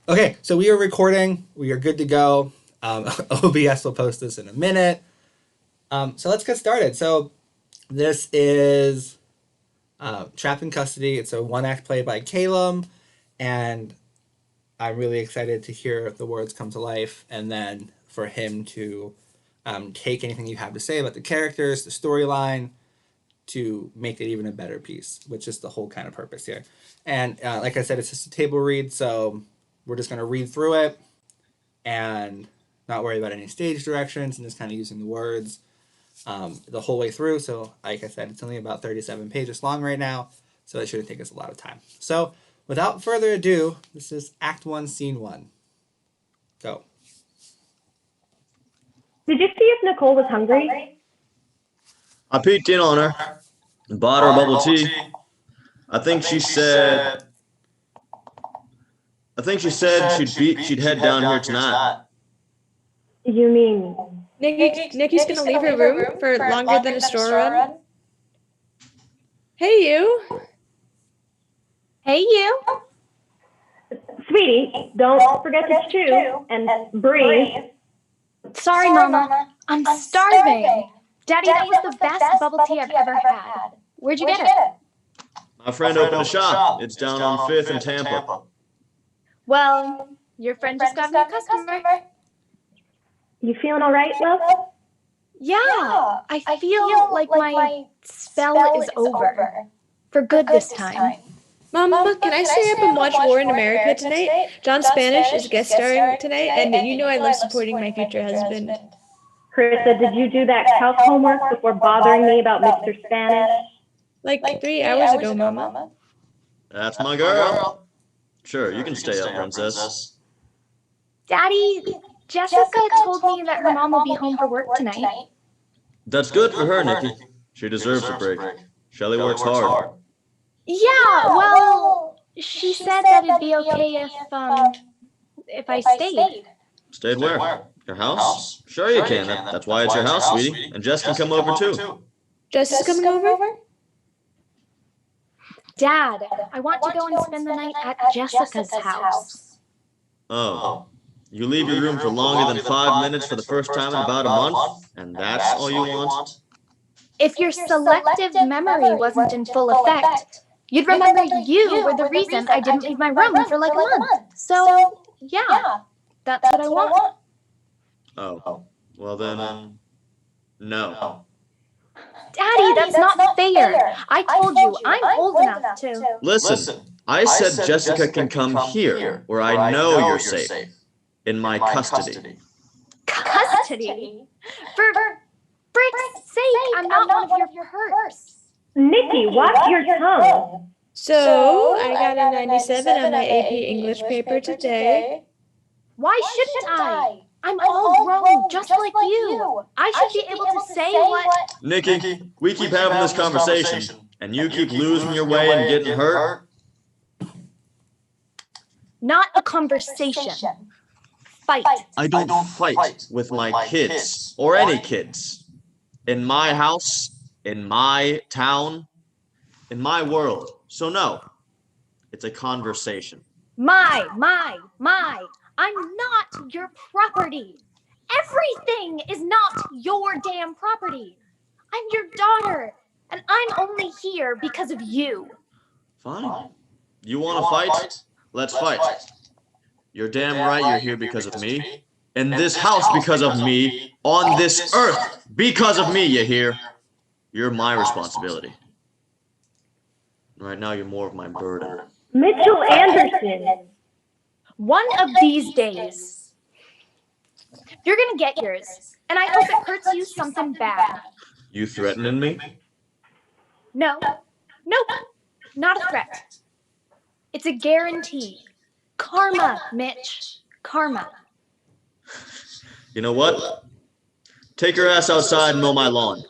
Okay, so we are recording. We are good to go. OBS will post this in a minute. So let's get started. So this is Trapped in Custody. It's a one-act play by Kaelem, and I'm really excited to hear the words come to life, and then for him to take anything you have to say about the characters, the storyline, to make it even a better piece, which is the whole kind of purpose here. And like I said, it's just a table read, so we're just going to read through it and not worry about any stage directions and just kind of using the words the whole way through. So, like I said, it's only about 37 pages long right now, so it shouldn't take us a lot of time. So, without further ado, this is Act 1, Scene 1. Go. Did you see if Nicole was hungry? I peeked in on her and bought her a bubble tea. I think she said she'd head down here tonight. You mean Nikki's gonna leave her room for longer than a store run? Hey, you. Hey, you. Sweetie, don't forget to chew and breathe. Sorry, Mama. I'm starving. Daddy, that was the best bubble tea I've ever had. Where'd you get it? My friend opened a shop. It's down on 5th and Tampa. Well, your friend just got me a customer. You feeling all right, love? Yeah, I feel like my spell is over. For good this time. Mama, can I stay up and watch War in America tonight? John Spanish is guest starring tonight, and you know I love supporting my future husband. Carissa, did you do that calc homework before bothering me about Mr. Spanish? Like 3 hours ago, Mama. That's my girl. Sure, you can stay up, princess. Daddy, Jessica told me that her mom will be home for work tonight. That's good for her, Nikki. She deserves a break. Shelley works hard. Yeah, well, she said that it'd be okay if I stayed. Stayed where? Your house? Sure you can. That's why it's your house, sweetie. And Jess can come over too. Jess is coming over? Dad, I want to go and spend the night at Jessica's house. Oh. You leave your room for longer than 5 minutes for the first time in about a month? And that's all you want? If your selective memory wasn't in full effect, you'd remember you were the reason I didn't leave my room for like a month. So, yeah, that's what I want. Oh. Well then, no. Daddy, that's not fair. I told you, I'm old enough to. Listen, I said Jessica can come here, where I know you're safe. In my custody. Custody? For frick's sake, I'm not one of your perps. Nikki, watch your tongue. So, I got a 97 on my AP English paper today. Why shouldn't I? I'm all grown, just like you. I should be able to say what... Nikki, we keep having this conversation, and you keep losing your way and getting hurt. Not a conversation. Fight. I don't fight with my kids, or any kids. In my house, in my town, in my world. So no, it's a conversation. My. I'm not your property. Everything is not your damn property. I'm your daughter, and I'm only here because of you. Fine. You want to fight? Let's fight. You're damn right you're here because of me. In this house because of me. On this earth because of me, you hear? You're my responsibility. Right now you're more of my burden. Mitchell Anderson. One of these days, you're gonna get yours, and I hope it hurts you something bad. You threatening me? No, nope, not a threat. It's a guarantee. Karma, Mitch. Karma. You know what? Take your ass outside and mow my lawn.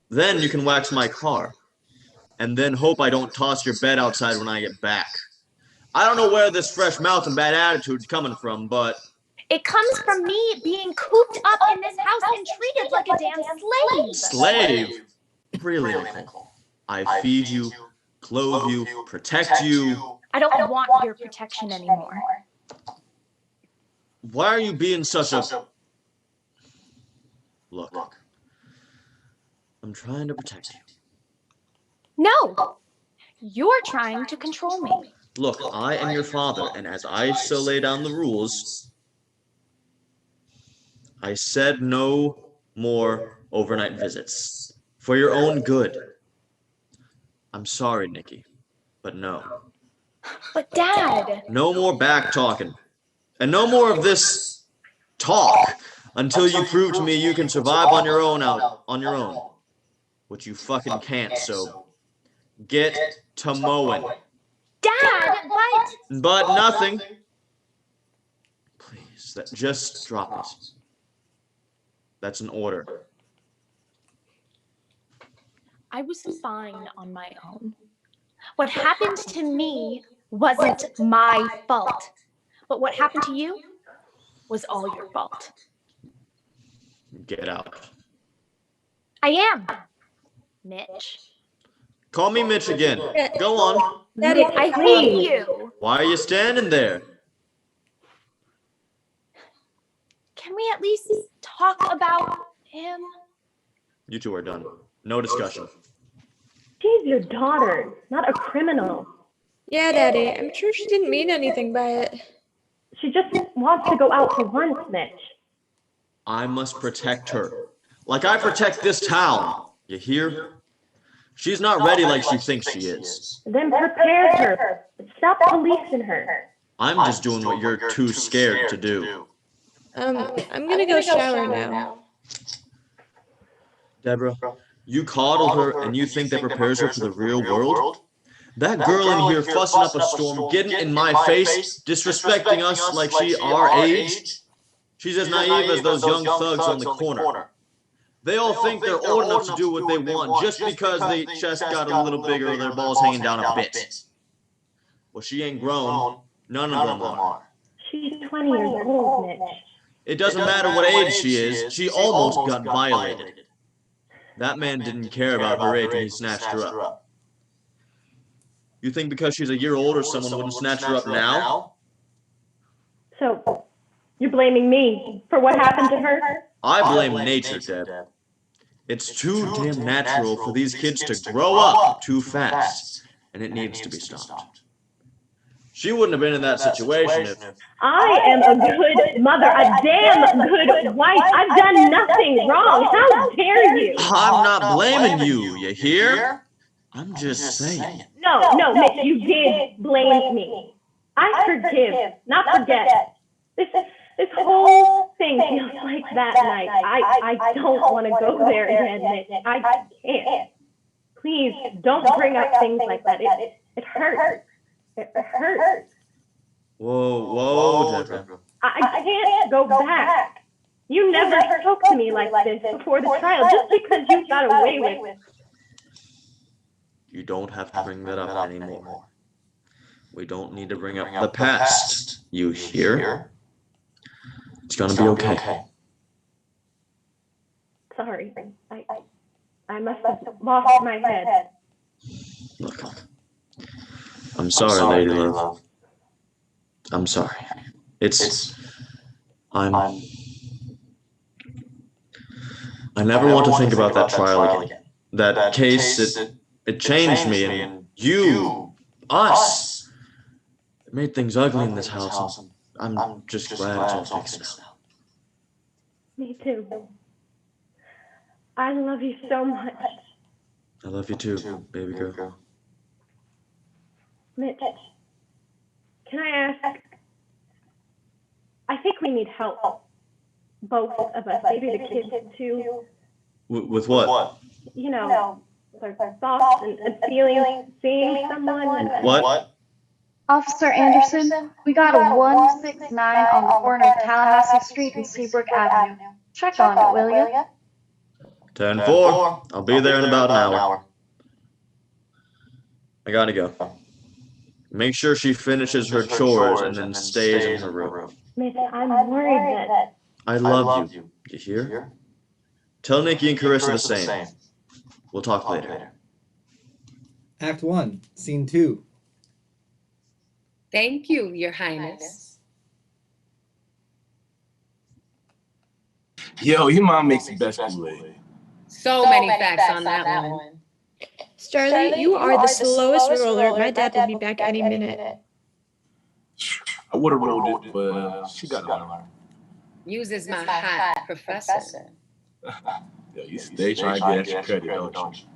Then you can wax my car. And then hope I don't toss your bed outside when I get back. I don't know where this fresh mouth and bad attitude's coming from, but... It comes from me being cooped up in this house and treated like a damn slave. Slave? Really, Nicole? I feed you, clothe you, protect you. I don't want your protection anymore. Why are you being such a... Look, I'm trying to protect you. No, you're trying to control me. Look, I am your father, and as I so lay down the rules, I said no more overnight visits. For your own good. I'm sorry, Nikki, but no. But Dad, No more back talking. And no more of this talk until you prove to me you can survive on your own out on your own. Which you fucking can't, so get to mowing. Dad, But nothing. Please, just drop it. That's an order. I was fine on my own. What happened to me wasn't my fault. But what happened to you was all your fault. Get out. I am, Mitch. Call me Mitch again. Go on. Daddy, I hate you. Why are you standing there? Can we at least talk about him? You two are done. No discussion. She's your daughter, not a criminal. Yeah, Daddy, I'm sure she didn't mean anything by it. She just wants to go out for once, Mitch. I must protect her. Like I protect this town. You hear? She's not ready like she thinks she is. Then prepare her. Stop policing her. I'm just doing what you're too scared to do. I'm gonna go shower now. Deborah, you coddle her and you think that prepares her for the real world? That girl in here fussing up a storm, getting in my face, disrespecting us like she our age? She's as naive as those young thugs on the corner. They all think they're old enough to do what they want just because their chest got a little bigger or their balls hanging down a bit. Well, she ain't grown. None of them are. She's 20 years old, Mitch. It doesn't matter what age she is, she almost got violated. That man didn't care about her age when he snatched her up. You think because she's a year older someone wouldn't snatch her up now? So, you're blaming me for what happened to her? I blame nature, Deb. It's too damn natural for these kids to grow up too fast, and it needs to be stopped. She wouldn't have been in that situation if... I am a good mother, a damn good wife. I've done nothing wrong. How dare you? I'm not blaming you, you hear? I'm just saying. No, Mitch, you did blame me. I forgive, not forget. This whole thing feels like that night. I don't want to go there again, Mitch. I can't. Please, don't bring up things like that. It hurts. It hurts. Whoa, Deborah. I can't go back. You never spoke to me like this before the trial just because you got away with. You don't have to bring that up anymore. We don't need to bring up the past. You hear? It's gonna be okay. Sorry. I must have lost my head. Look. I'm sorry, Lady Love. I'm sorry. I never want to think about that trial again. That case, it changed me, and us. It made things ugly in this house, and I'm just glad it's all fixed now. Me too. I love you so much. I love you too, baby girl. Mitch, can I ask? I think we need help. Both of us, maybe the kids too. With what? You know, with our thoughts and feelings, seeing someone. What? Officer Anderson, we got a 169 on the corner of Tallahassee Street and Seabrook Avenue. Check on it, will you? 10-4. I'll be there in about an hour. I gotta go. Make sure she finishes her chores and then stays in her room. Mitch, I'm worried that... I love you. You hear? Tell Nikki and Carissa the same. We'll talk later. Act 1, Scene 2. Thank you, Your Highness. Yo, your mom makes the best Kool-Aid. So many facts on that one. Starly, you are the slowest roller. My dad will be back any minute. I would have rolled it, but she got on. Uses my hat, professor. Yo, you stay trying to get extra credit, don't you?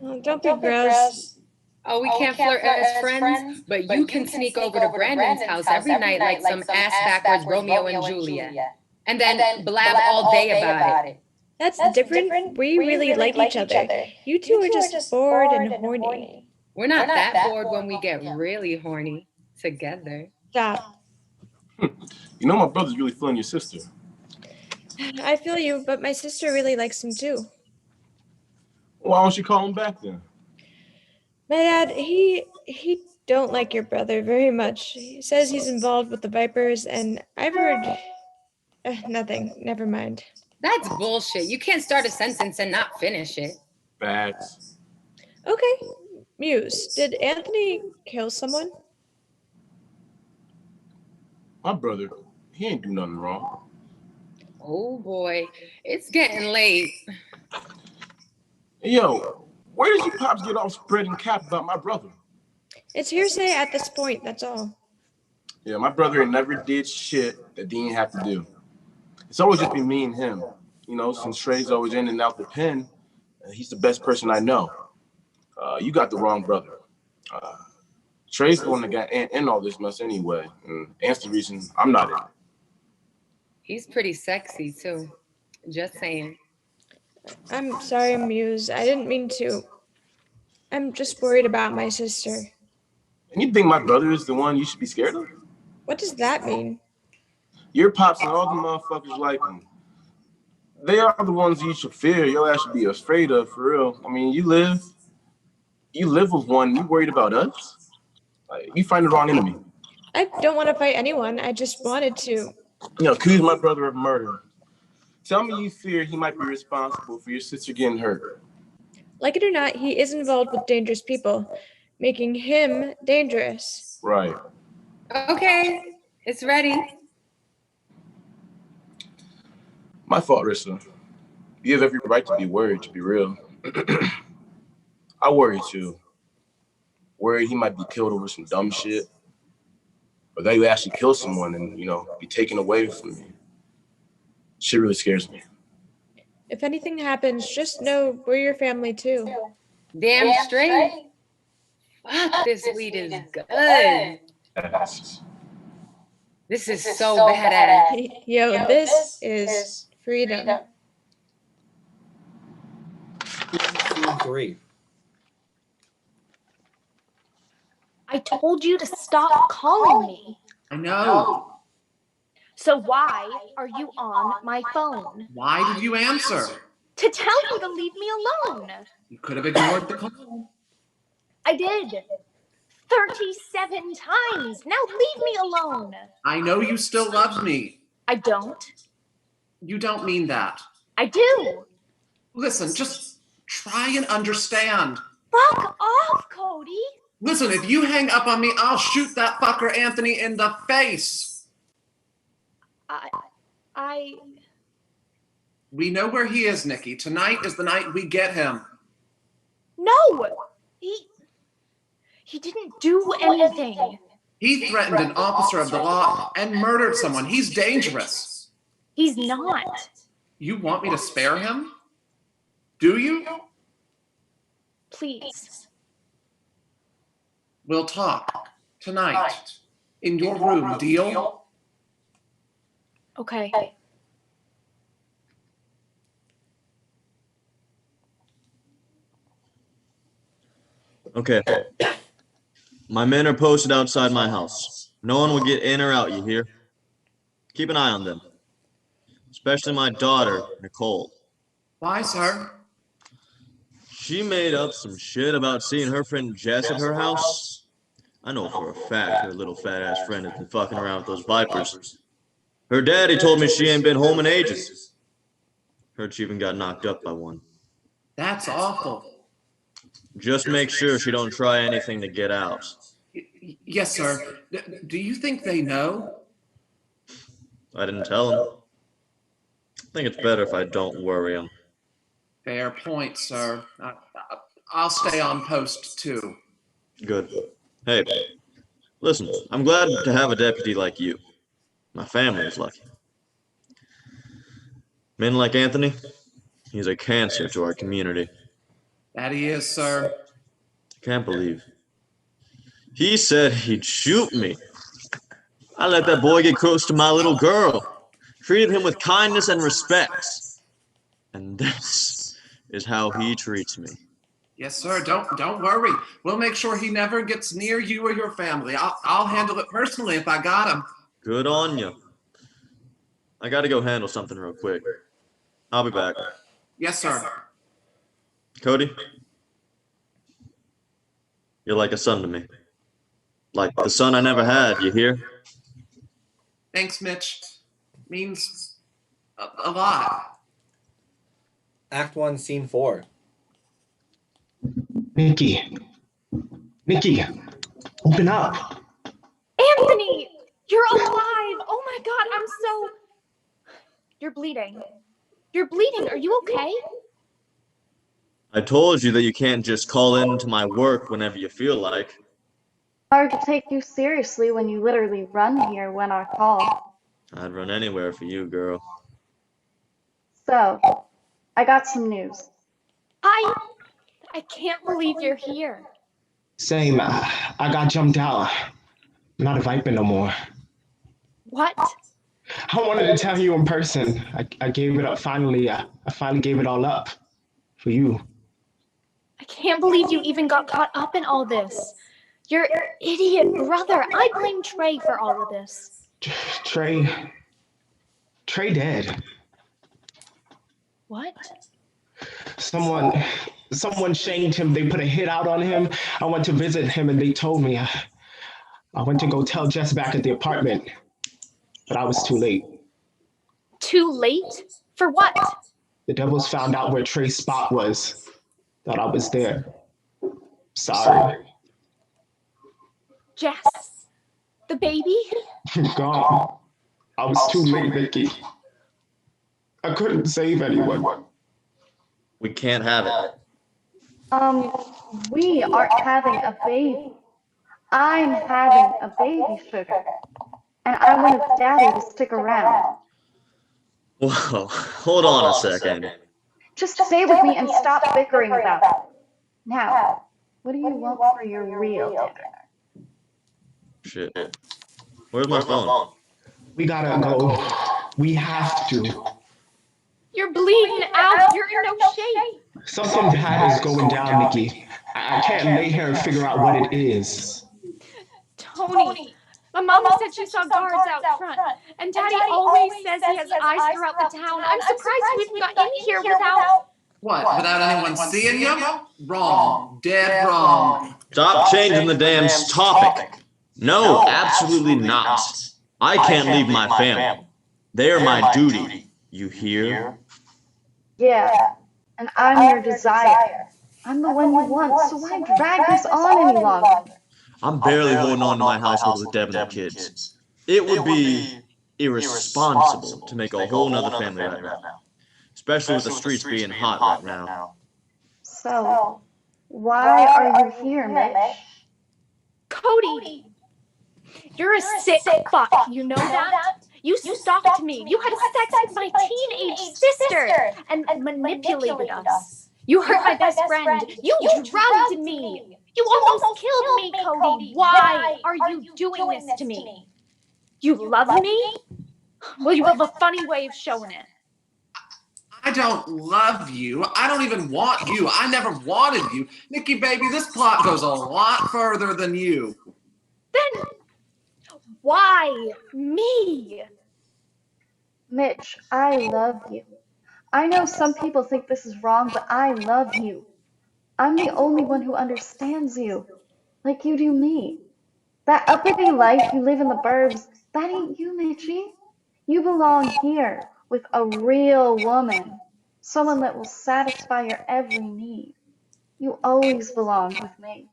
Oh, don't be gross. Oh, we can't flirt as friends, but you can sneak over to Brandon's house every night like some ass-backwards Romeo and Juliet. And then blab all day about it. That's different. We really like each other. You two are just bored and horny. We're not that bored when we get really horny together. Stop. You know my brother's really feeling your sister. I feel you, but my sister really likes him too. Why don't you call him back then? My dad, he don't like your brother very much. He says he's involved with the Vipers, and I've heard nothing. Never mind. That's bullshit. You can't start a sentence and not finish it. Facts. Okay. Muse, did Anthony kill someone? My brother, he ain't do nothing wrong. Oh boy, it's getting late. Hey, yo, where does you pops get off spreading cap about my brother? It's hearsay at this point, that's all. Yeah, my brother never did shit that Dean have to do. It's always just been me and him. You know, since Trey's always in and out the pen, he's the best person I know. You got the wrong brother. Trey's the one that got Ant in all this mess anyway, and Ant's the reason I'm not in. He's pretty sexy too. Just saying. I'm sorry, Muse. I didn't mean to. I'm just worried about my sister. And you think my brother is the one you should be scared of? What does that mean? Your pops and all the motherfuckers like him. They are the ones you should fear. Your ass should be afraid of, for real. I mean, you live with one. You worried about us? You find the wrong enemy. I don't want to fight anyone. I just wanted to. You know, accuse my brother of murder. Tell me you fear he might be responsible for your sister getting hurt. Like it or not, he is involved with dangerous people, making him dangerous. Right. Okay, it's ready. My fault, Rissa. You have every right to be worried, to be real. I worry too. Worried he might be killed over some dumb shit. Or that he would actually kill someone and, you know, be taken away from me. Shit really scares me. If anything happens, just know we're your family too. Damn straight. Fuck, this weed is good. Yes. This is so badass. Yo, this is freedom. Scene 3. I told you to stop calling me. I know. So why are you on my phone? Why did you answer? To tell you to leave me alone. You could have ignored the call. I did. 37 times. Now leave me alone. I know you still love me. I don't. You don't mean that. I do. Listen, just try and understand. Fuck off, Cody. Listen, if you hang up on me, I'll shoot that fucker Anthony in the face. We know where he is, Nikki. Tonight is the night we get him. No. He didn't do anything. He threatened an officer of the law and murdered someone. He's dangerous. He's not. You want me to spare him? Do you? Please. We'll talk tonight in your room, deal? Okay. Okay. My men are posted outside my house. No one will get in or out, you hear? Keep an eye on them. Especially my daughter, Nicole. Why, sir? She made up some shit about seeing her friend Jess at her house. I know for a fact her little fat-ass friend has been fucking around with those Vipers. Her daddy told me she ain't been home in ages. Heard she even got knocked up by one. That's awful. Just make sure she don't try anything to get out. Yes, sir. Do you think they know? I didn't tell them. think it's better if I don't worry him. Fair point, sir. I'll stay on post too. Good. Hey, listen, I'm glad to have a deputy like you. My family is lucky. Men like Anthony, he's a cancer to our community. That he is, sir. I can't believe. He said he'd shoot me. I let that boy get close to my little girl. Treated him with kindness and respect. And this is how he treats me. Yes, sir. Don't worry. We'll make sure he never gets near you or your family. I'll handle it personally if I got him. Good on you. I gotta go handle something real quick. I'll be back. Yes, sir. Cody, you're like a son to me. Like the son I never had, you hear? Thanks, Mitch. Means a lot. Act 1, Scene 4. Nikki, open up. Anthony, you're alive. Oh my God, I'm so... You're bleeding. You're bleeding. Are you okay? I told you that you can't just call into my work whenever you feel like. Hard to take you seriously when you literally run here when I call. I'd run anywhere for you, girl. So, I got some news. I can't believe you're here. Same, I got jumped out. I'm not a Viper no more. What? I wanted to tell you in person. I gave it up finally. I finally gave it all up for you. I can't believe you even got caught up in all this. Your idiot brother. I blame Trey for all of this. Trey dead. What? Someone shamed him. They put a hit out on him. I went to visit him and they told me. I went to go tell Jess back at the apartment, but I was too late. Too late? For what? The devils found out where Trey's spot was. Thought I was there. Sorry. Jess? The baby? Gone. I was too late, Nikki. I couldn't save anyone. We can't have it. We aren't having a baby. I'm having a baby, Sugar. And I wanted Daddy to stick around. Whoa, hold on a second. Just stay with me and stop bickering about it. Now, what do you want for your real dinner? Shit. Where's my phone? We gotta go. We have to. You're bleeding out. You're in no shape. Something bad is going down, Nikki. I can't lay here and figure out what it is. Tony, my mama said she saw guards out front, and Daddy always says he has eyes throughout the town. I'm surprised we even got in here without... What, without anyone seeing you? Wrong. Dead wrong. Stop changing the damn topic. No, absolutely not. I can't leave my family. They are my duty. You hear? Yeah, and I'm your desire. I'm the one you want, so why drag this on any longer? I'm barely holding on to my household with Deb and the kids. It would be irresponsible to make a whole nother family right now. Especially with the streets being hot right now. So, why are you here, Mitch? Cody, you're a sick fuck. You know that? You stalked me. You had sex with my teenage sister and manipulated us. You hurt my best friend. You drugged me. You almost killed me, Cody. Why are you doing this to me? You love me? Well, you have a funny way of showing it. I don't love you. I don't even want you. I never wanted you. Nikki, baby, this plot goes a lot further than you. Then why me? Mitch, I love you. I know some people think this is wrong, but I love you. I'm the only one who understands you, like you do me. That uppity life you live in the burbs, that ain't you, Mitchie. You belong here with a real woman, someone that will satisfy your every need. You always belonged with me.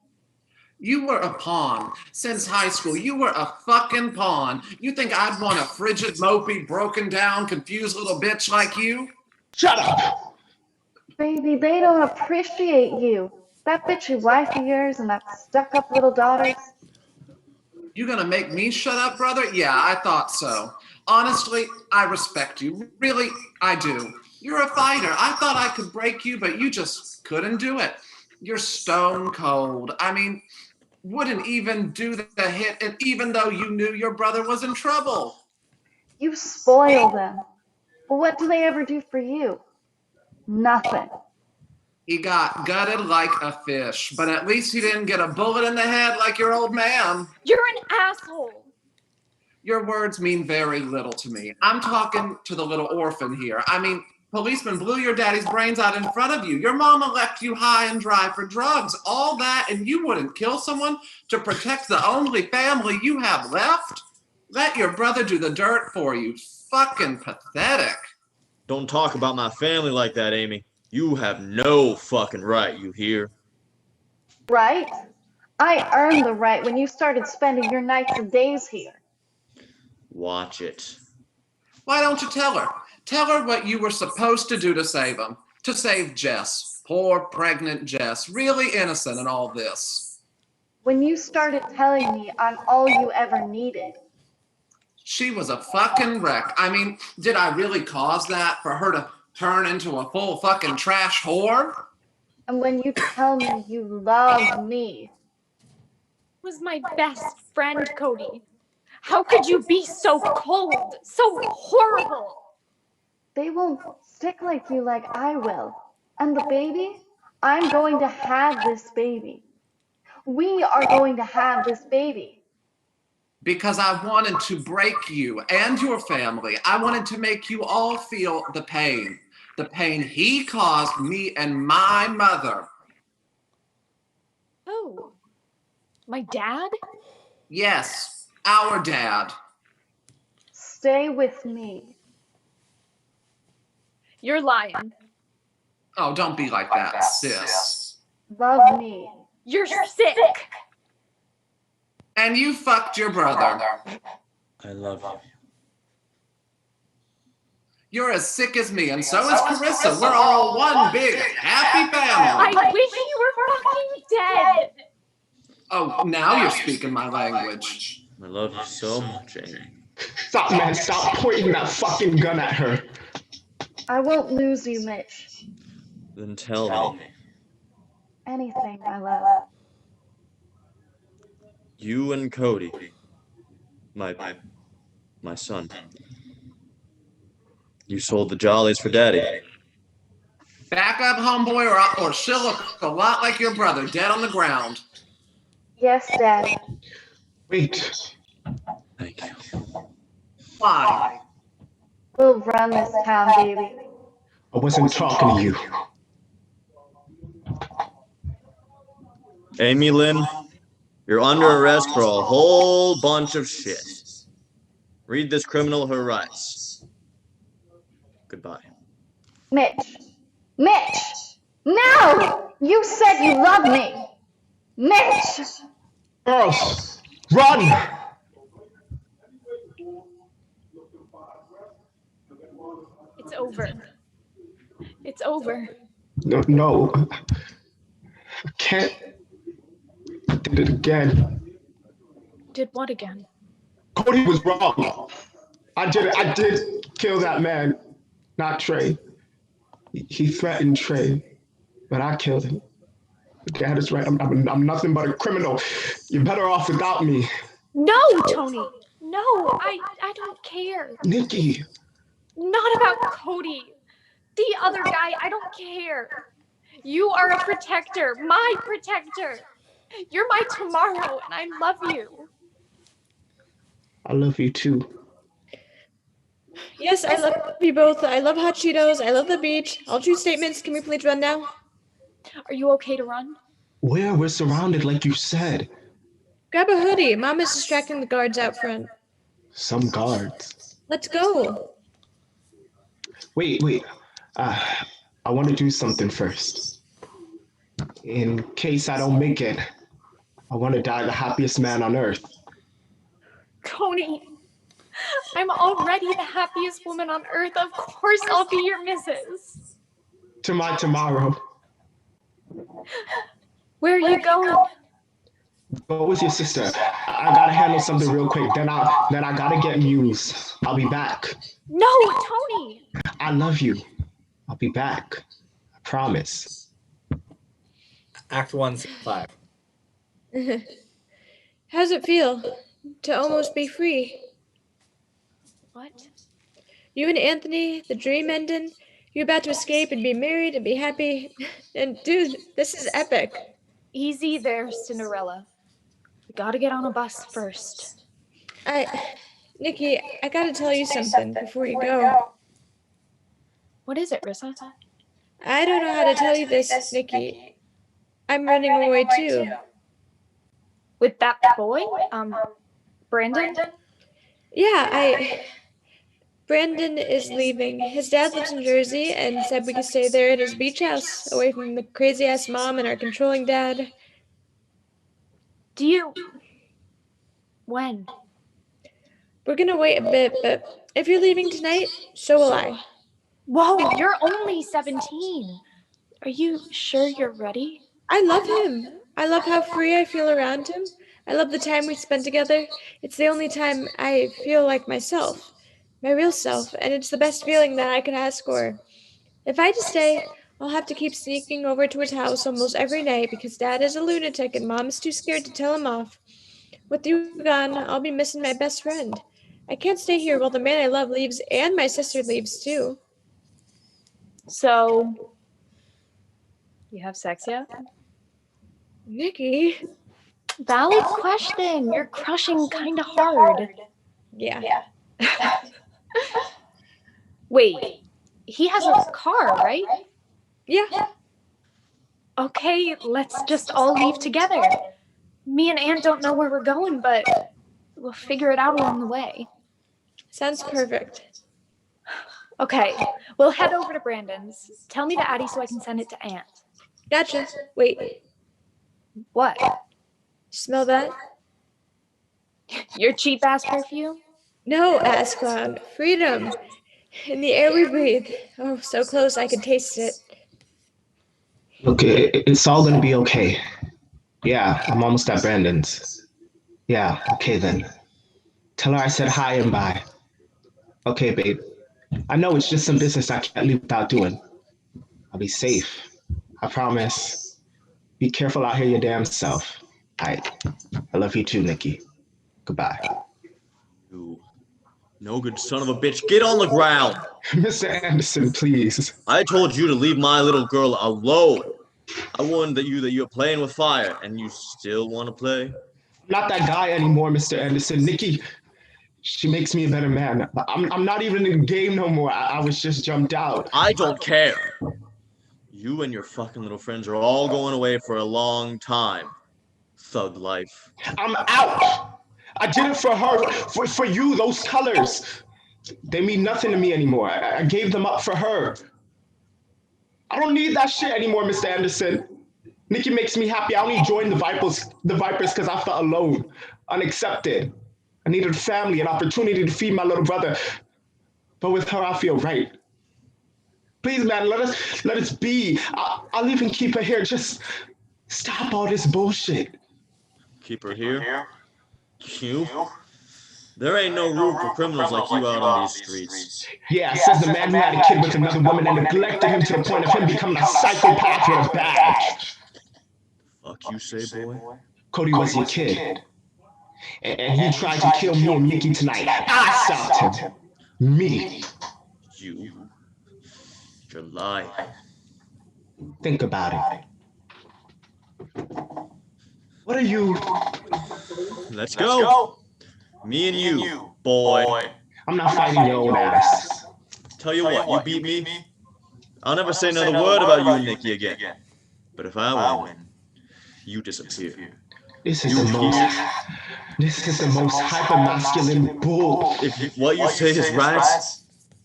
You were a pawn. Since high school, you were a fucking pawn. You think I'd want a frigid, mopey, broken down, confused little bitch like you? Shut up! Baby, they don't appreciate you. That bitchy wife of yours and that stuck-up little daughters. You gonna make me shut up, brother? Yeah, I thought so. Honestly, I respect you. Really, I do. You're a fighter. I thought I could break you, but you just couldn't do it. You're stone cold. I mean, wouldn't even do the hit, and even though you knew your brother was in trouble. You spoil them. But what do they ever do for you? Nothing. He got gutted like a fish, but at least he didn't get a bullet in the head like your old man. You're an asshole. Your words mean very little to me. I'm talking to the little orphan here. I mean, policemen blew your daddy's brains out in front of you. Your mama left you high and dry for drugs. All that, and you wouldn't kill someone to protect the only family you have left? Let your brother do the dirt for you. Fucking pathetic. Don't talk about my family like that, Amy. You have no fucking right, you hear? Right? I earned the right when you started spending your nights and days here. Watch it. Why don't you tell her? Tell her what you were supposed to do to save him. To save Jess. Poor pregnant Jess. Really innocent in all this. When you started telling me I'm all you ever needed. She was a fucking wreck. I mean, did I really cause that for her to turn into a full fucking trash whore? And when you tell me you love me. Was my best friend, Cody. How could you be so cold, so horrible? They won't stick like you like I will. And the baby? I'm going to have this baby. We are going to have this baby. Because I wanted to break you and your family. I wanted to make you all feel the pain. The pain he caused me and my mother. Oh, my dad? Yes, our dad. Stay with me. You're lying. Oh, don't be like that, sis. Love me. You're sick. And you fucked your brother. I love you. You're as sick as me, and so is Carissa. We're all one big happy family. I wish you were fucking dead. Oh, now you're speaking my language. I love you so much, Amy. Stop, man. Stop pointing that fucking gun at her. I won't lose you, Mitch. Then tell me. Anything, my love. You and Cody, my son, you sold the jollies for Daddy. Back up, homeboy, or she'll look a lot like your brother, dead on the ground. Yes, Daddy. Wait. Thank you. Why? We'll run this town, baby. I wasn't talking to you. Amy Lynn, you're under arrest for a whole bunch of shit. Read this criminal her rights. Goodbye. Mitch. Mitch! No! You said you love me! Mitch! Girls, run! It's over. It's over. No. I can't. I did it again. Did what again? Cody was wrong. I did kill that man, not Trey. He threatened Trey, but I killed him. Dad is right. I'm nothing but a criminal. You're better off without me. No, Tony. No, I don't care. Nikki. Not about Cody. The other guy, I don't care. You are a protector, my protector. You're my tomorrow, and I love you. I love you too. Yes, I love you both. I love hot Cheetos. I love the beach. All true statements. Can we please run now? Are you okay to run? Where? We're surrounded like you said. Grab a hoodie. Mom is distracting the guards out front. Some guards. Let's go. Wait. I want to do something first. In case I don't make it, I want to die the happiest man on earth. Tony, I'm already the happiest woman on earth. Of course I'll be your missus. To my tomorrow. Where are you going? Go with your sister. I gotta handle something real quick. Then I gotta get Muse. I'll be back. No, Tony! I love you. I'll be back. I promise. Act 1, Scene 5. How's it feel to almost be free? What? You and Anthony, the dream ending, you're about to escape and be married and be happy. And dude, this is epic. Easy there, Cinderella. We gotta get on a bus first. Nikki, I gotta tell you something before you go. What is it, Rissa? I don't know how to tell you this, Nikki. I'm running away too. With that boy? Brandon? Yeah, Brandon is leaving. His dad lives in Jersey and said we could stay there at his beach house, away from the crazy-ass mom and our controlling dad. When? We're gonna wait a bit, but if you're leaving tonight, so will I. Whoa, you're only 17. Are you sure you're ready? I love him. I love how free I feel around him. I love the time we spend together. It's the only time I feel like myself, my real self, and it's the best feeling that I could ask for. If I just stay, I'll have to keep sneaking over to his house almost every night because Dad is a lunatic and Mom is too scared to tell him off. With you gone, I'll be missing my best friend. I can't stay here while the man I love leaves and my sister leaves too. So, you have sex yet? Nikki. Valid question. You're crushing kinda hard. Yeah. Wait, he has a car, right? Yeah. Okay, let's just all leave together. Me and Aunt don't know where we're going, but we'll figure it out along the way. Sounds perfect. Okay, we'll head over to Brandon's. Tell me the Addy so I can send it to Aunt. Gotcha. Wait. What? Smell that? Your cheap ass perfume? No, ass clown. Freedom. In the air we breathe. Oh, so close I could taste it. Look, it's all gonna be okay. Yeah, I'm almost at Brandon's. Yeah, okay then. Tell her I said hi and bye. Okay, babe. I know it's just some business I can't leave without doing. I'll be safe. I promise. Be careful out here your damn self. I love you too, Nikki. Goodbye. You no good son of a bitch. Get on the ground. Mr. Anderson, please. I told you to leave my little girl alone. I warned that you're playing with fire, and you still want to play? I'm not that guy anymore, Mr. Anderson. Nikki, she makes me a better man. I'm not even in the game no more. I was just jumped out. I don't care. You and your fucking little friends are all going away for a long time. Thug life. I'm out. I did it for her, for you, those colors. They mean nothing to me anymore. I gave them up for her. I don't need that shit anymore, Mr. Anderson. Nikki makes me happy. I only joined the Vipers because I felt alone, unaccepted. I needed family, an opportunity to feed my little brother. But with her, I feel right. Please, man, let us be. I'll even keep her here. Just stop all this bullshit. Keep her here? You? There ain't no room for criminals like you out on these streets. Yeah, says the man who had a kid with another woman and neglected him to the point of him becoming a psychopath with a badge. Fuck you say, boy? Cody was your kid. And he tried to kill me and Nikki tonight. I stopped him. Me. You're lying. Think about it. What are you? Let's go. Me and you, boy. I'm not fighting your old ass. Tell you what, you beat me. I'll never say another word about you and Nikki again. But if I win, you disappear. This is the most hyper-masculine bull. If what you say is right,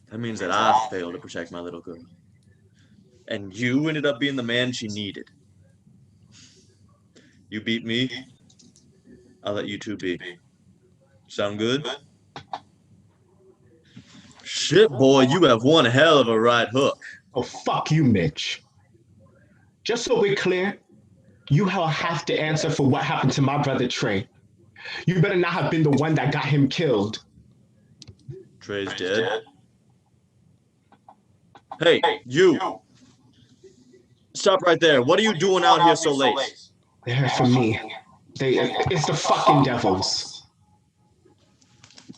that means that I failed to protect my little girl. And you ended up being the man she needed. You beat me, I'll let you two be. Sound good? Shit, boy, you have one hell of a right hook. Oh, fuck you, Mitch. Just so we're clear, you have to answer for what happened to my brother Trey. You better not have been the one that got him killed. Trey's dead. Hey, you! Stop right there. What are you doing out here so late? They heard from me. It's the fucking devils.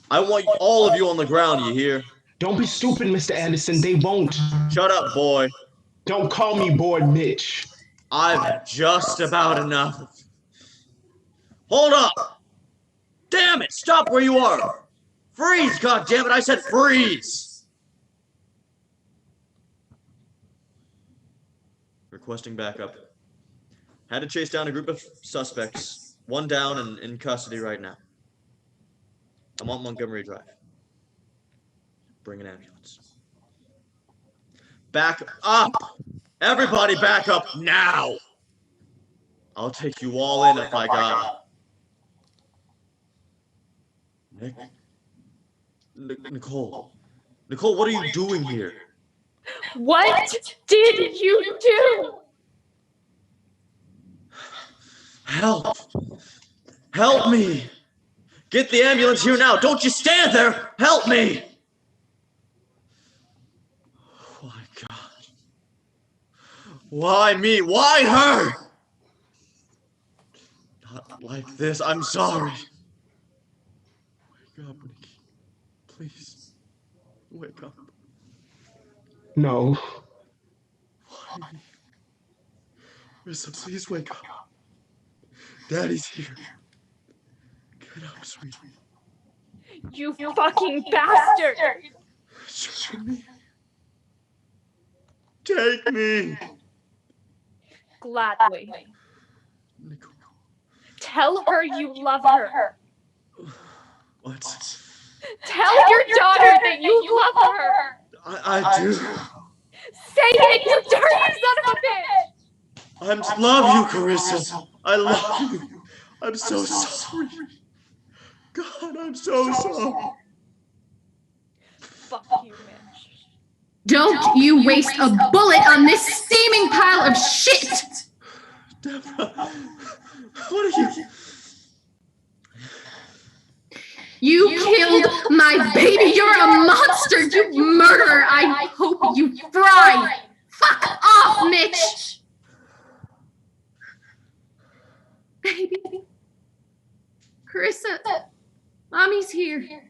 I want all of you on the ground, you hear? Don't be stupid, Mr. Anderson. They won't. Shut up, boy. Don't call me boy Mitch. I've just about enough. Hold up! Damn it! Stop where you are! Freeze, goddammit! I said freeze! Requesting backup. Had to chase down a group of suspects. One down and in custody right now. I'm on Montgomery Drive. Bring an ambulance. Back up! Everybody back up now! I'll take you all in if I got it. Nicole. Nicole, what are you doing here? What did you do? Help! Help me! Get the ambulance here now! Don't you stand there! Help me! Oh my God. Why me? Why her? Not like this. I'm sorry. Wake up, Nikki. Please. Wake up. No. Why me? Rissa, please wake up. Daddy's here. Get up, sweetie. You fucking bastard! Show me. Take me. Gladly. Nicole. Tell her you love her. What? Tell your daughter that you love her. I do. Say it, you dirty son of a bitch! I love you, Carissa. I love you. I'm so sorry. God, I'm so sorry. Fuck you, Mitch. Don't you waste a bullet on this steaming pile of shit! Deborah, what are you? You killed my baby! You're a monster! You murderer! I hope you fry! Fuck off, Mitch! Baby. Carissa, Mommy's here.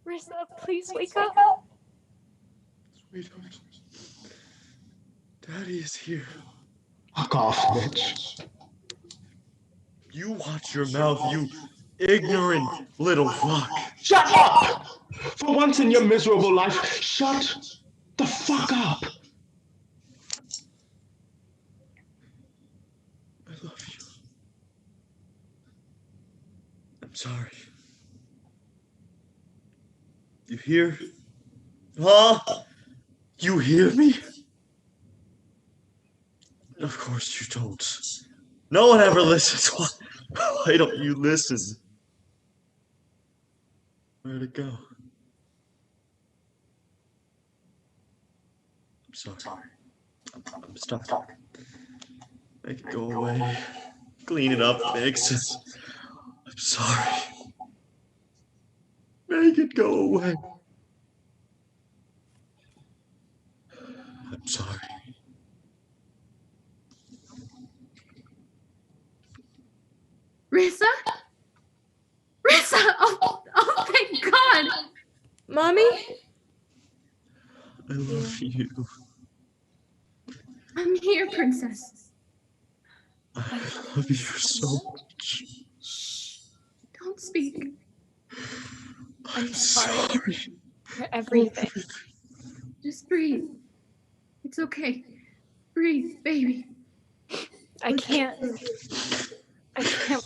Rissa, please wake up. Sweetheart. Daddy is here. Fuck off, Mitch. You watch your mouth, you ignorant little fuck. Shut up! For once in your miserable life, shut the fuck up. I love you. I'm sorry. You hear? Huh? You hear me? Of course you don't. No one ever listens. Why don't you listen? Where'd it go? I'm sorry. I'm sorry. Make it go away. Clean it up, fix it. I'm sorry. Make it go away. I'm sorry. Rissa? Rissa! Oh, thank God! Mommy? I love you. I'm here, Princess. I love you so much. Don't speak. I'm sorry For everything. Just breathe. It's okay. Breathe, baby. I can't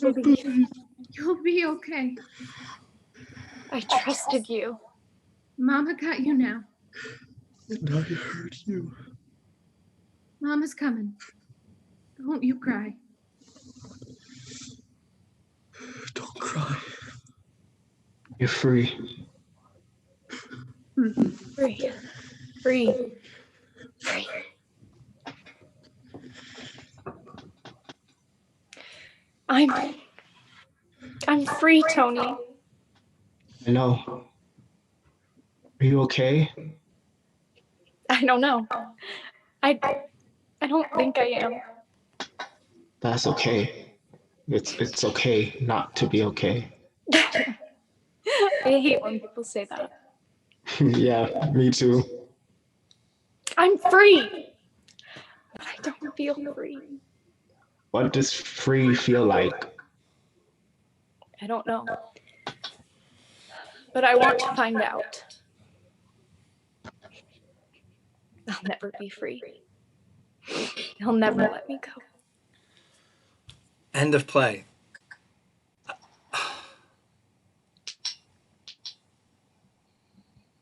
believe You'll be okay. I trusted you. Mama got you now. And I hurt you. Mama's coming. Don't you cry. Don't cry. You're free. Free. Free. Free. I'm free, Tony. I know. Are you okay? I don't know. I don't think I am. That's okay. It's okay not to be okay. I hate when people say that. Yeah, me too. I'm free, but I don't feel free. What does free feel like? I don't know. But I want to find out. I'll never be free. He'll never let me go. End of play.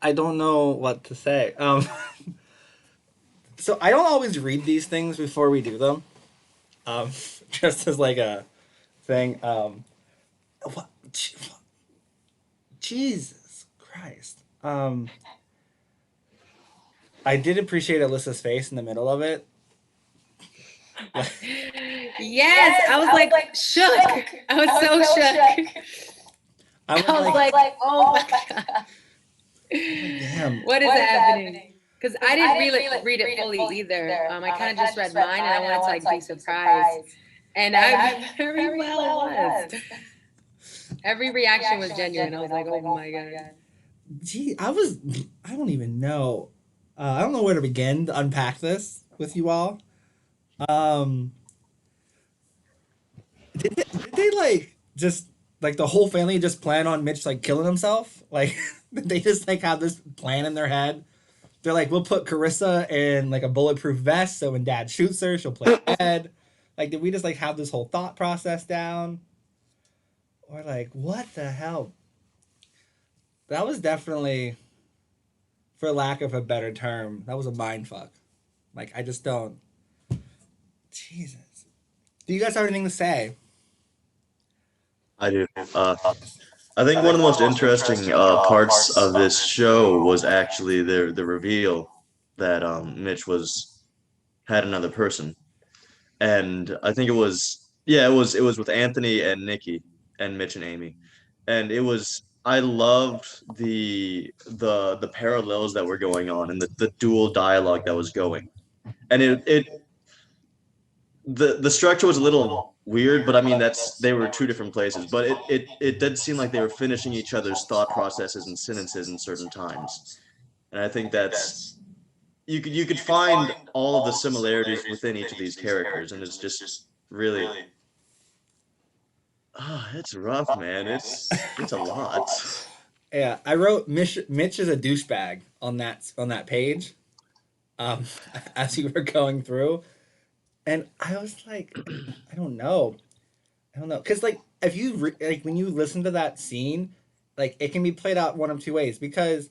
I don't know what to say. So I don't always read these things before we do them. Just as like a thing. What? Jesus Christ. I did appreciate Alyssa's face in the middle of it. Yes, I was like shook. I was so shook. I was like, oh my God. Damn. What is happening? Because I didn't read it fully either. I kind of just read mine and I wanted to like be surprised. And I very well was. Every reaction was genuine. I was like, oh my God. Gee, I don't even know. I don't know where to begin to unpack this with you all. Did they like just like the whole family just plan on Mitch like killing himself? Like did they just like have this plan in their head? They're like, we'll put Carissa in like a bulletproof vest so when Dad shoots her, she'll play dead. Like, did we just like have this whole thought process down? Or like, what the hell? That was definitely, for lack of a better term, that was a mind fuck. Like, I just don't. Jesus. Do you guys have anything to say? I do. I think one of the most interesting parts of this show was actually the reveal that Mitch had another person, and I think it was with Anthony and Nikki and Mitch and Amy, and I loved the parallels that were going on and the dual dialogue that was going, and the structure was a little weird, but I mean they were two different places, but it did seem like they were finishing each other's thought processes and sentences in certain times, and I think that's you could find all of the similarities within each of these characters, and it's just really it's rough, man. It's a lot. Yeah, I wrote Mitch is a douchebag on that page, um, as you were going through, and I was like, I don't know, because like if you like when you listen to that scene, like it can be played out one of two ways because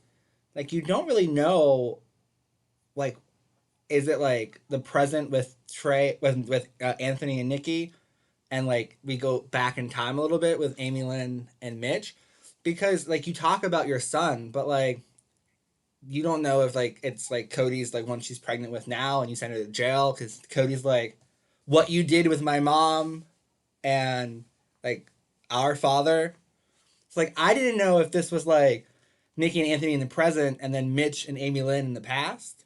like you don't really know, like, is it like the present with Trey with Anthony and Nikki, and like we go back in time a little bit with Amy Lynn and Mitch, because like you talk about your son, but like you don't know if like it's like Cody's like one she's pregnant with now and you send her to jail because Cody's like what you did with my mom and like our father. It's like I didn't know if this was like Nikki and Anthony in the present and then Mitch and Amy Lynn in the past.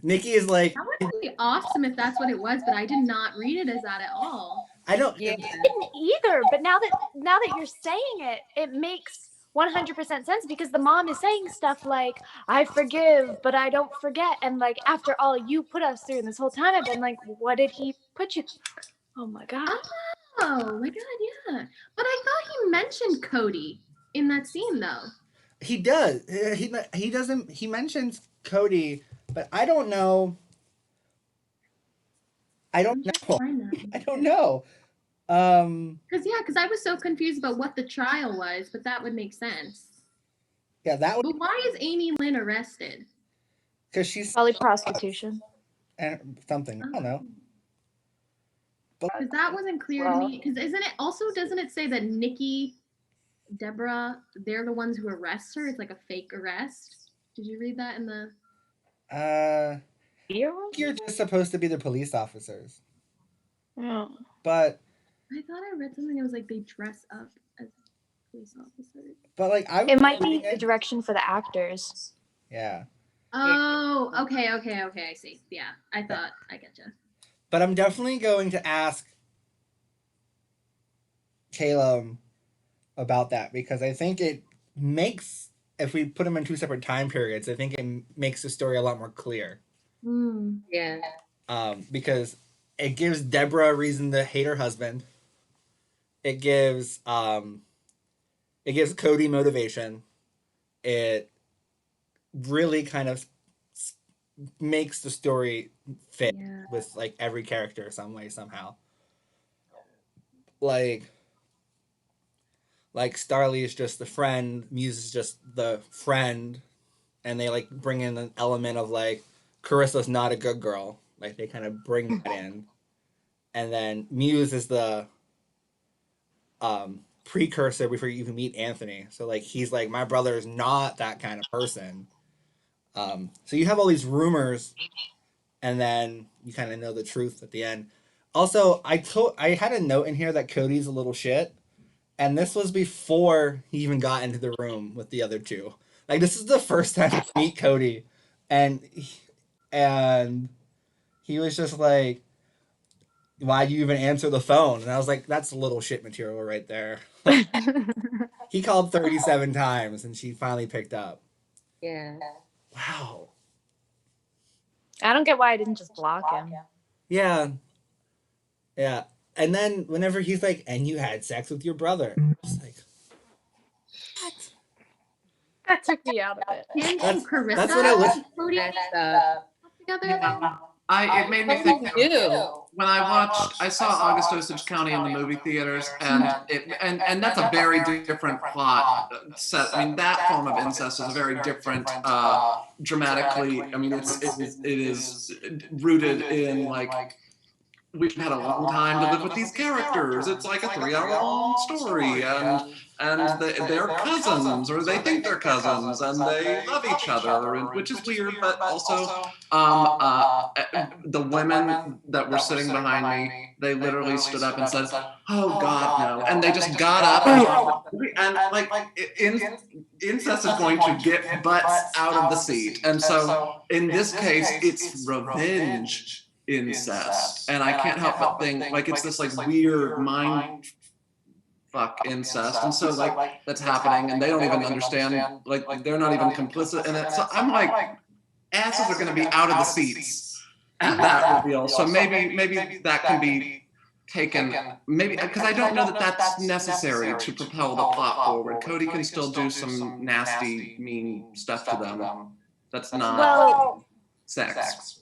Nikki is like, that would be awesome if that's what it was, but I did not read it as that at all. I don't. Yeah. I didn't either, but now that you're saying it, it makes 100% sense because the mom is saying stuff like, I forgive, but I don't forget. And like, after all you put us through and this whole time, I've been like, what did he put you through? Oh my God. Oh my God, yeah. But I thought he mentioned Cody in that scene though. He does. He doesn't. He mentions Cody, but I don't know. I don't know. I don't know. Because I was so confused about what the trial was, but that would make sense. Yeah, that would. But why is Amy Lynn arrested? Because she's probably prostitution and something. I don't know. Because that wasn't clear to me. Because doesn't it say that Nikki, Deborah, they're the ones who arrest her? It's like a fake arrest. Did you read that in the? You're just supposed to be the police officers. Oh. But I thought I read something that was like they dress up as police officers. But like it might be the direction for the actors. Yeah. Oh, okay. I see. Yeah, I thought I getcha. But I'm definitely going to ask Kaelem about that because I think it makes, if we put them in two separate time periods, I think it makes the story a lot more clear. Yeah. Because it gives Deborah a reason to hate her husband. It gives Cody motivation. It really kind of makes the story fit with like every character some way somehow. Like Starly is just the friend, Muse is just the friend, and they like bring in an element of like Carissa's not a good girl. Like they kind of bring that in. And then Muse is the precursor before you even meet Anthony. So like he's like, my brother is not that kind of person. So you have all these rumors, and then you kind of know the truth at the end. Also, I had a note in here that Cody's a little shit, and this was before he even got into the room with the other two. Like this is the first time to meet Cody, and he was just like, "Why'd you even answer the phone?" And I was like, "That's a little shit material right there." He called 37 times, and she finally picked up. Yeah. Wow. I don't get why I didn't just block him. Yeah. Yeah. And then whenever he's like, and you had sex with your brother, I'm just like, what? That took me out of it. And Carissa, that's what I was. Cody together. It made me think when I saw August Osage County in the movie theaters, and that's a very different plot set. I mean, that form of incest is a very different, dramatically. I mean, it is rooted in like we've had a long time to live with these characters. It's like a 3-hour long story, and they're cousins, or they think they're cousins, and they love each other, which is weird, but also the women that were sitting behind me, they literally stood up and said, "Oh God, no!" And they just got up and like incest is going to get butts out of the seat, and so in this case, it's revenge incest, and I can't help but think like it's this like weird mind fuck incest, and so like that's happening, and they don't even understand, like they're not even complicit in it. So I'm like, asses are going to be out of the seats at that reveal. So maybe that can be taken, maybe because I don't know that that's necessary to propel the plot forward. Cody can still do some nasty, mean stuff to them. That's not sex.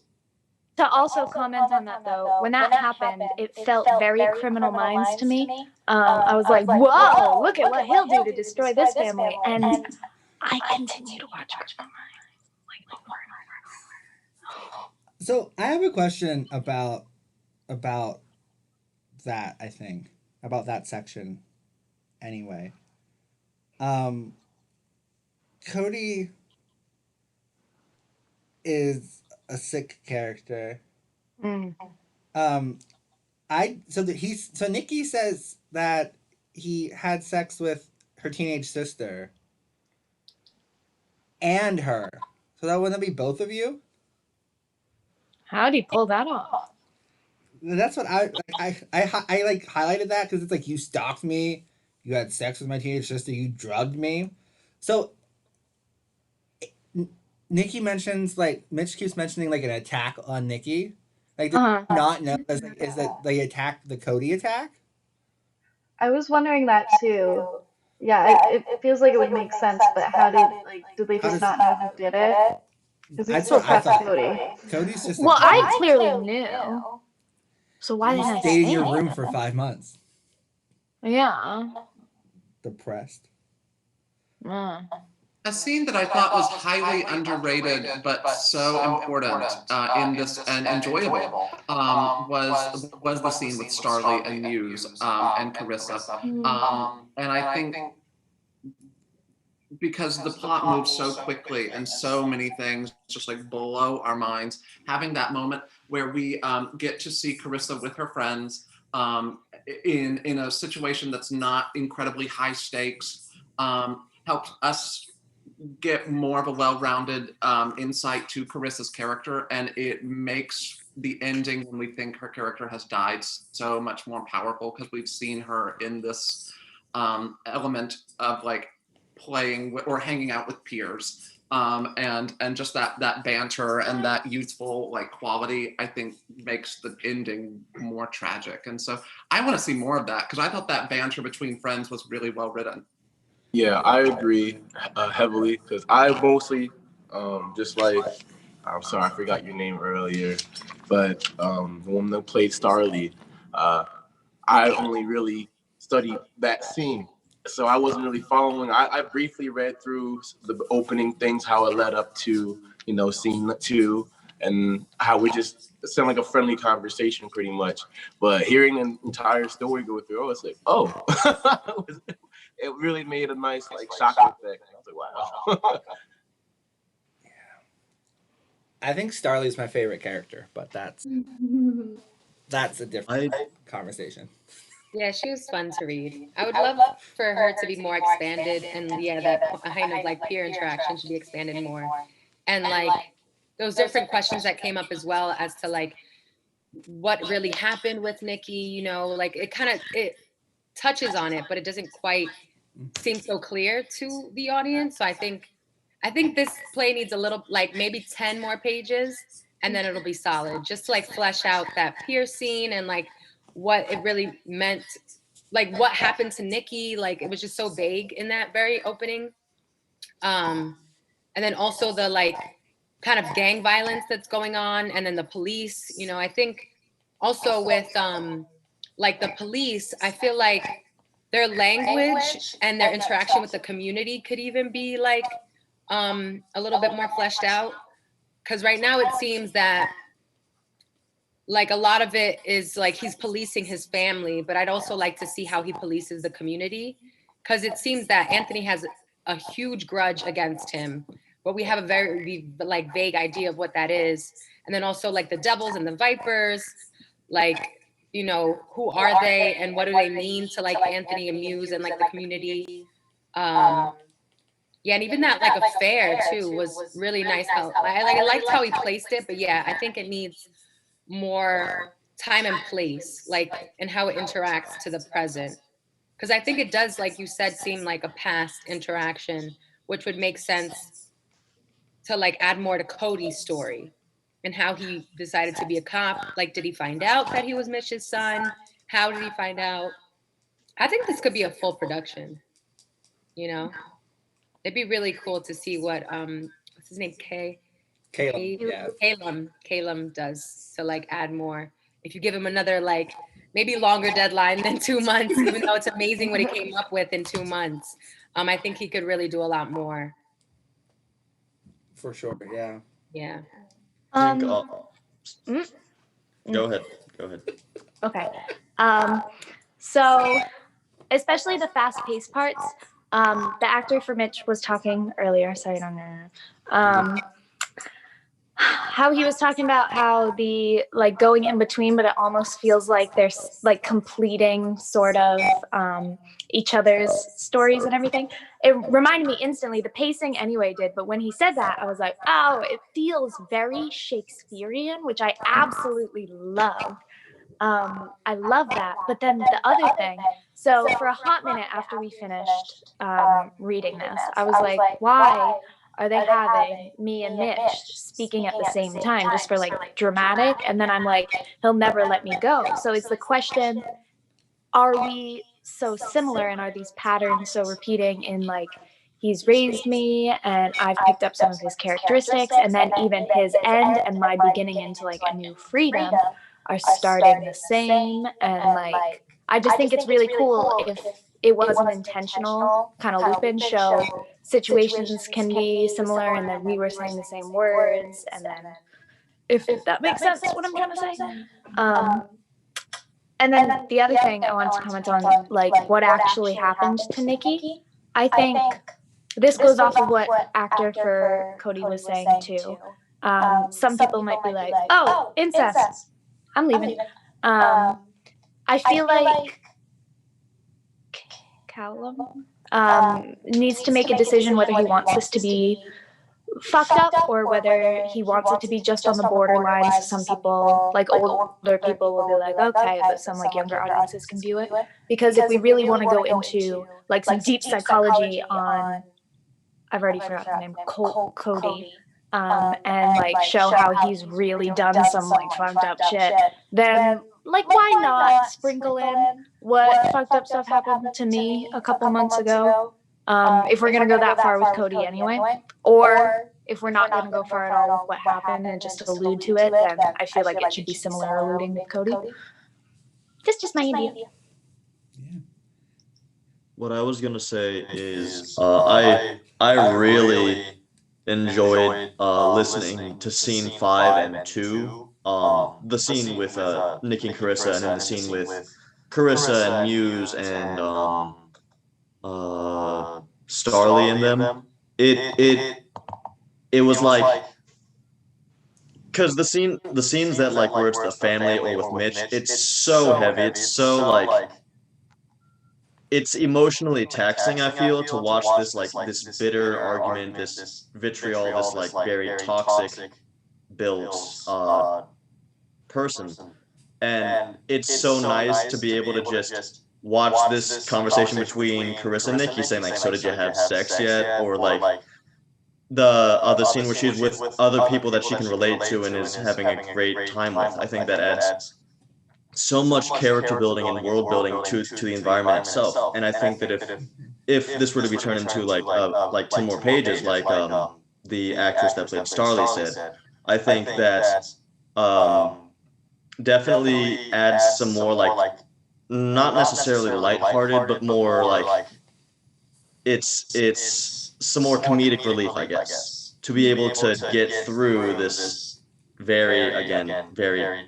To also comment on that though, when that happened, it felt very Criminal Minds to me. I was like, whoa, look at what he'll do to destroy this family. And I continue to watch Criminal Minds like over and over. So I have a question about that, I think. About that section anyway. Cody is a sick character. So Nikki says that he had sex with her teenage sister and her. So that wouldn't be both of you? How'd he pull that off? That's what I like highlighted that because it's like you stalked me, you had sex with my teenage sister, you drugged me. So Nikki mentions, like, Mitch keeps mentioning like an attack on Nikki. Like, did you not know is that they attacked the Cody attack? I was wondering that too. Yeah, it feels like it would make sense, but did they just not know who did it? Because he still trusts Cody. Cody's just well, I clearly knew. So why didn't I stay in your it? room for 5 months? Yeah. Depressed. A scene that I thought was highly underrated but so important in this and enjoyable was the scene with Starly and Muse and Carissa. And I think because the plot moves so quickly and so many things just like blow our minds, having that moment where we get to see Carissa with her friends in a situation that's not incredibly high stakes helps us get more of a well-rounded insight to Carissa's character, and it makes the ending when we think her character has died so much more powerful because we've seen her in this element of like playing or hanging out with peers. And just that banter and that youthful like quality, I think makes the ending more tragic. And so I want to see more of that because I thought that banter between friends was really well written. Yeah, I agree heavily because I mostly just like, I'm sorry, I forgot your name earlier, but the woman that played Starly, I only really studied that scene. So I wasn't really following. I briefly read through the opening things, how it led up to, scene 2, and how it just sounded like a friendly conversation pretty much. But hearing an entire story go through, I was like, oh, it really made a nice like shock effect. I was like, wow. I think Starly's my favorite character, but that's a different conversation. Yeah, she was fun to read. I would love for her to be more expanded, and yeah, that kind of like peer interaction should be expanded more. And like those different questions that came up as well as to like what really happened with Nikki, like it touches on it, but it doesn't quite seem so clear to the audience. So I think this play needs a little, like maybe 10 more pages, and then it'll be solid, just to like flesh out that peer scene and like what it really meant, like what happened to Nikki. Like it was just so vague in that very opening. And then also the like kind of gang violence that's going on, and then the police, I think also with like the police, I feel like their language and their interaction with the community could even be like a little bit more fleshed out, because right now it seems that like a lot of it is like he's policing his family, but I'd also like to see how he polices the community, because it seems that Anthony has a huge grudge against him, but we have a very like vague idea of what that is. And then also like the devils and the vipers, like, who are they and what do they mean to like Anthony and Muse and like the community? Yeah, and even that like affair too was really nice. How I liked how he placed it, but yeah, I think it needs more time and place, like, and how it interacts to the present. Because I think it does, like you said, seem like a past interaction, which would make sense to like add more to Cody's story and how he decided to be a cop. Like, did he find out that he was Mitch's son? How did he find out? I think this could be a full production, It'd be really cool to see what what's his name? Kaelem, yeah. Kaelem does to like add more. If you give him another like maybe longer deadline than 2 months, even though it's amazing what he came up with in 2 months, I think he could really do a lot more. For sure, yeah. Yeah. Go ahead. Okay. So especially the fast-paced parts. The actor for Mitch was talking earlier. Sorry, no. How he was talking about how the like going in between, but it almost feels like there's like completing sort of each other's stories and everything. It reminded me instantly, the pacing anyway did, but when he said that, I was like, oh, it feels very Shakespearean, which I absolutely love. I love that. But then the other thing, so for a hot minute after we finished reading this, I was like, why are they having me and Mitch speaking at the same time just for like dramatic? And then I'm like, he'll never let me go. So it's the question, are we so similar, and are these patterns so repeating in like, he's raised me and I've picked up some of his characteristics, and then even his end and my beginning into like a new freedom are starting the same. And like, I just think it's really cool if it was an intentional kind of Lupin show situations can be similar, and then we were saying the same words, and then if that makes sense, what I'm trying to say. And then the other thing I wanted to comment on, like what actually happened to Nikki. I think this goes off of what actor for Cody was saying too. Some people might be like, "Oh, incest. I'm leaving." I feel like Kaelem needs to make a decision whether he wants this to be fucked up or whether he wants it to be just on the borderline. So some people, like older people, will be like, okay, but some like younger audiences can view it. Because if we really want to go into like some deep psychology on, I've already forgotten the name, Cody, and like show how he's really done some like fucked up shit, then like why not sprinkle in what fucked up stuff happened to me a couple months ago, if we're gonna go that far with Cody anyway, or if we're not gonna go far at all with what happened and just allude to it, then I feel like it should be similar alluding with Cody. That's just my idea. What I was gonna say is I really enjoyed listening to scene 5 and 2. The scene with Nick and Carissa, and then the scene with Carissa and Muse and Starly and them. It was like, because the scenes that like where it's the family or with Mitch, it's so heavy. It's so like it's emotionally taxing, I feel, to watch this like this bitter argument, this vitriol, this like very toxic built person. And it's so nice to be able to just watch this conversation between Carissa and Nikki saying like, so did you have sex yet? Or like the other scene where she's with other people that she can relate to and is having a great time with. I think that adds so much character building and world building to the environment itself. And I think that if this were to be turned into like 10 more pages, like the actress that played Starly said, I think that definitely adds some more like not necessarily lighthearted, but more like it's some more comedic relief, I guess, to be able to get through this very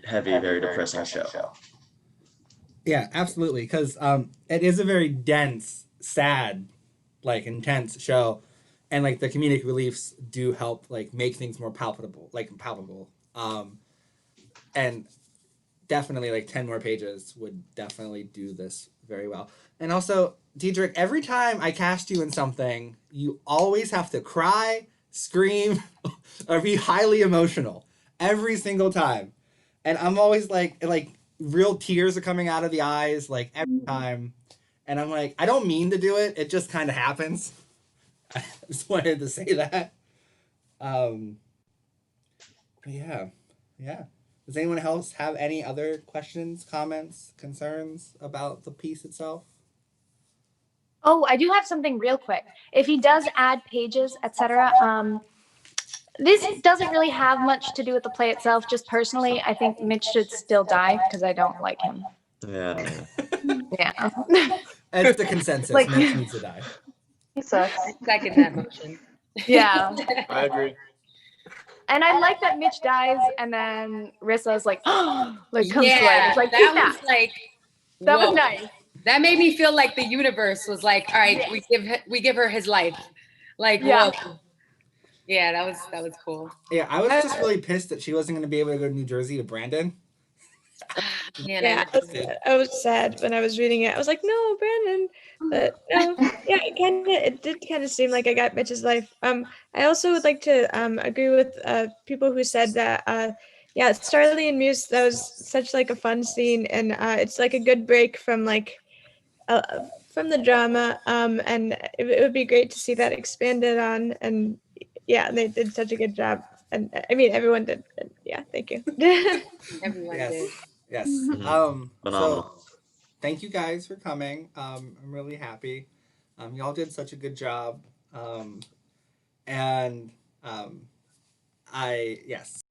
heavy, very depressing show. Yeah, absolutely, because it is a very dense, sad, like intense show, and like the comedic reliefs do help like make things more palpable, and definitely like 10 more pages would definitely do this very well. And also, Diedrich, every time I cast you in something, you always have to cry, scream, or be highly emotional every single time, and I'm always like real tears are coming out of the eyes like every time, and I'm like, I don't mean to do it, it just kind of happens. I just wanted to say that. But yeah. Does anyone else have any other questions, comments, concerns about the piece itself? Oh, I do have something real quick. If he does add pages, etc., this doesn't really have much to do with the play itself. Just personally, I think Mitch should still die because I don't like him. Yeah. Yeah. It's the consensus. Like, Mitch needs to die. He sucks. I second that motion. Yeah. I agree. And I like that Mitch dies, and then Rissa's like, oh, like comes to life. Yeah, It's like, that that was like, that whoa. was nice. That made me feel like the universe was like, all right, we give her his life. Like, Yeah. whoa. Yeah, that was cool. Yeah, I was just really pissed that she wasn't going to be able to go to New Jersey with Brandon. Man, Yeah, I was sad when I was reading it. I was like, no, Brandon. But no, yeah, it did kind of seem like I got Mitch's life. I also would like to agree with people who said that yeah, Starly and Muse, that was such like a fun scene, and it's like a good break from like from the drama, and it would be great to see that expanded on, and yeah, they did such a good job, and I mean everyone did, and yeah, thank you. Everyone did. Yes. Phenomenal. So thank you guys for coming. I'm really happy. Y'all did such a good job. And yes.